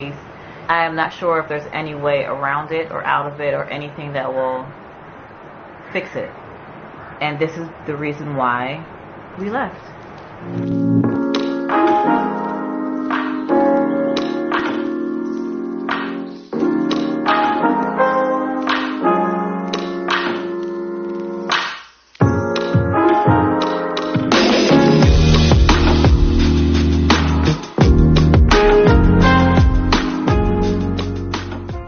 I am not sure if there's any way around it or out of it or anything that will fix it. And this is the reason why we left.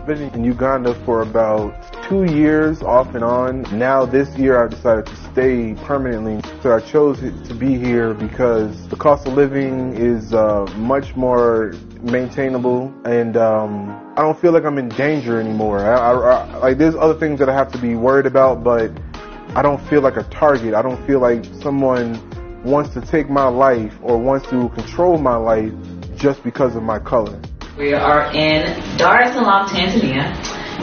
Been in Uganda for about 2 years off and on. Now this year I decided to stay permanently. So I chose to be here because the cost of living is much more maintainable, and I don't feel like I'm in danger anymore. Like there's other things that I have to be worried about, but I don't feel like a target. I don't feel like someone wants to take my life or wants to control my life just because of my color. We are in Dar es Salaam, Tanzania,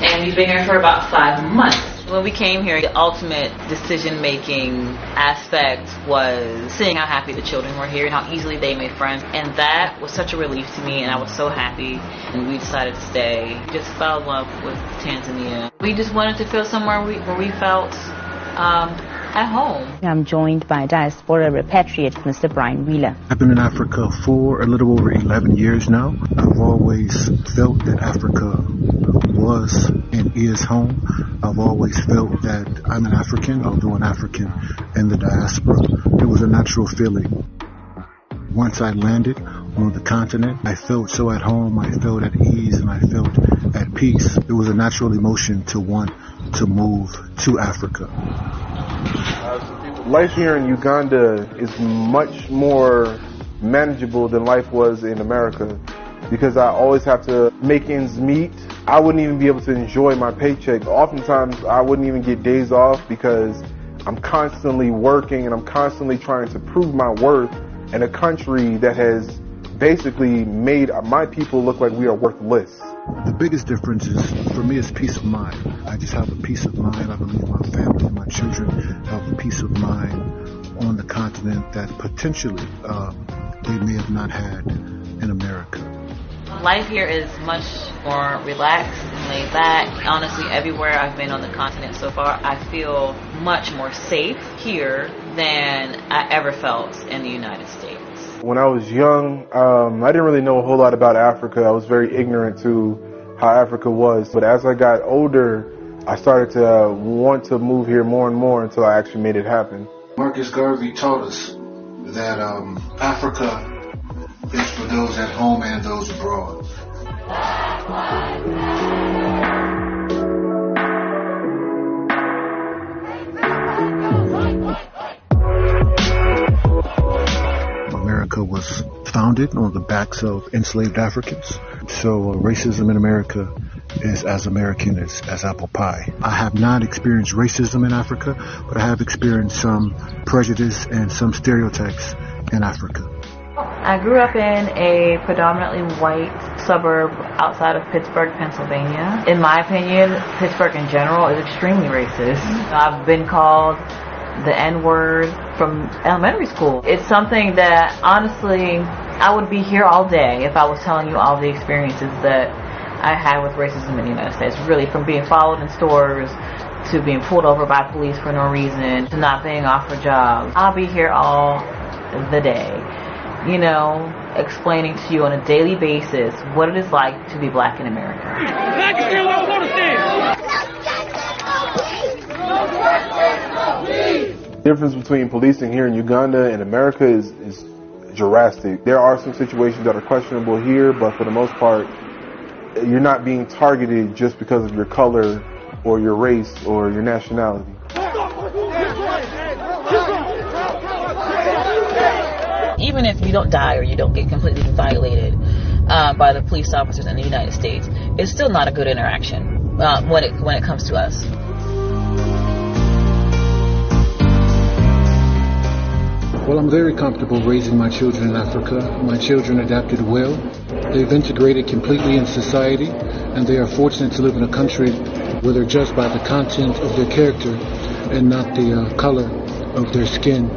and we've been here for about 5 months. When we came here, the ultimate decision-making aspect was seeing how happy the children were here and how easily they made friends. And that was such a relief to me, and I was so happy. And we decided to stay. We just fell in love with Tanzania. We just wanted to feel somewhere where we felt at home. I'm joined by diaspora repatriate Mr. Brian Wheeler. I've been in Africa for a little over 11 years now. I've always felt that Africa was and is home. I've always felt that I'm an African, although an African in the diaspora. It was a natural feeling. Once I landed on the continent, I felt so at home, I felt at ease, and I felt at peace. It was a natural emotion to want to move to Africa. Life here in Uganda is much more manageable than life was in America because I always have to make ends meet. I wouldn't even be able to enjoy my paycheck. Oftentimes I wouldn't even get days off because I'm constantly working and I'm constantly trying to prove my worth in a country that has basically made my people look like we are worthless. The biggest difference is, for me, is peace of mind. I just have a peace of mind. I believe my family and my children have a peace of mind on the continent that potentially they may have not had in America. Life here is much more relaxed and laid back. Honestly, everywhere I've been on the continent so far, I feel much more safe here than I ever felt in the United States. When I was young, I didn't really know a whole lot about Africa. I was very ignorant to how Africa was. But as I got older, I started to want to move here more and more until I actually made it happen. Marcus Garvey taught us that Africa is for those at home and those abroad. America was founded on the backs of enslaved Africans. So racism in America is as American as apple pie. I have not experienced racism in Africa, but I have experienced some prejudice and some stereotypes in Africa. I grew up in a predominantly white suburb outside of Pittsburgh, Pennsylvania. In my opinion, Pittsburgh in general is extremely racist. I've been called the N-word from elementary school. It's something that, honestly, I would be here all day if I was telling you all the experiences that I had with racism in the United States. Really, from being followed in stores, to being pulled over by police for no reason, to not being offered jobs. I'll be here all the day, you know, explaining to you on a daily basis what it is like to be black in America. The difference between policing here in Uganda and America is drastic. There are some situations that are questionable here, but for the most part, you're not being targeted just because of your color or your race or your nationality. Even if you don't die or you don't get completely violated by the police officers in the United States, it's still not a good interaction when it comes to us. Well, I'm very comfortable raising my children in Africa. My children adapted well. They've integrated completely in society, and they are fortunate to live in a country where they're judged by the content of their character and not the color of their skin.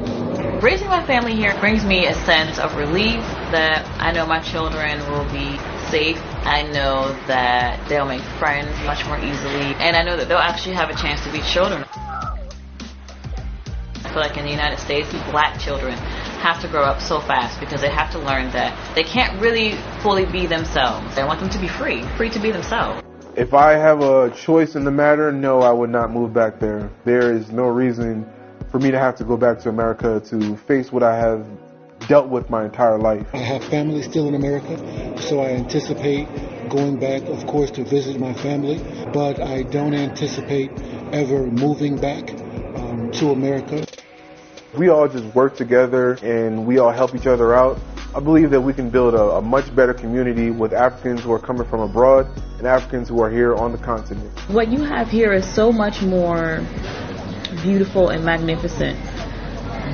Raising my family here brings me a sense of relief that I know my children will be safe I know that they'll make friends much more easily, and I know that they'll actually have a chance to be children. I feel like in the United States, black children have to grow up so fast because they have to learn that they can't really fully be themselves. I want them to be free to be themselves. If I have a choice in the matter, no, I would not move back there. There is no reason for me to have to go back to America to face what I have dealt with my entire life. I have family still in America, so I anticipate going back, of course, to visit my family, but I don't anticipate ever moving back to America. We all just work together and we all help each other out. I believe that we can build a much better community with Africans who are coming from abroad and Africans who are here on the continent. What you have here is so much more beautiful and magnificent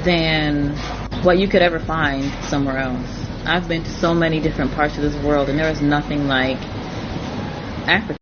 than what you could ever find somewhere else. I've been to so many different parts of this world and there is nothing like Africa.